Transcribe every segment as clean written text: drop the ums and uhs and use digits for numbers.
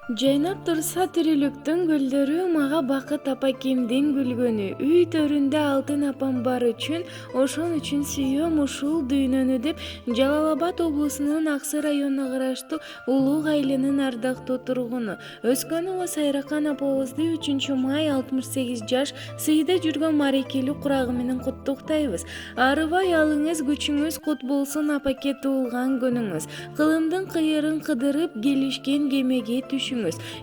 Жайнап турса тирүүлүктүн гүлдөрү, мага Бакыт апакемдин гүлгөнү. Үй төрүндө алтын апам бар үчүн, ошон үчүн сүйөм ушул дүйнөнү деп Жалал Абад облусунун Аксы районуна караштуу Улуу айылынын ардактуу тургуну. Өскөнова Сайракан апабызды 3 май 68 жаш сыйда жүргөн марекелүү курагы менен куттуктайбыз. Арыбай алыңыз, күчүңүз кут болсун апаке туулган күнүңүз. Кылымдын кыйырын кыдырып келишкен кемеге түшүңүз.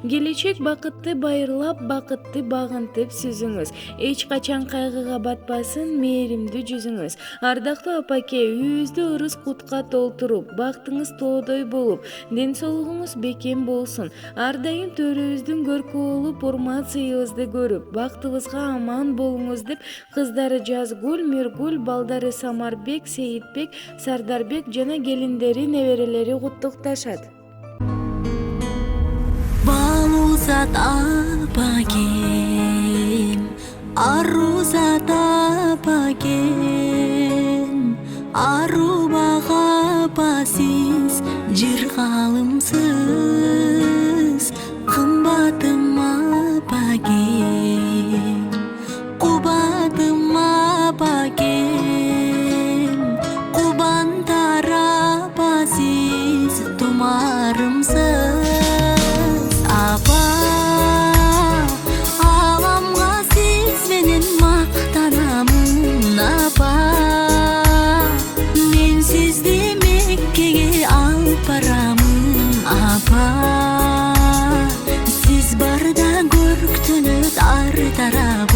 Келечек бакытты байырлап, бакытты багынтып сүзүңүз. Эч качан кайгыга батпасын мээримдүү жүзүңүз. Ардактуу апаке, үйүбүздү ырыс кутка толтуруп, бактыңыз тоодой болуп, ден соолугуңуз бекем болсун. Ар дайым төрүбүздүн көркү болуп, урмат сыйыбызды көрүп, бактыбызга аман болуңуз деп кыздары Жазгүл, Миргүл, балдары Самарбек, Сейитбек, Сардарбек жана келиндери, неберелери куттукташат. Baluzat apagem, aruzat apagem, arubaga pasiz, jirgalımsız, kımbatım apagem, kubatım apagem, kubantara pasiz, tumarımsız. Siz barda görktünüz ar taraf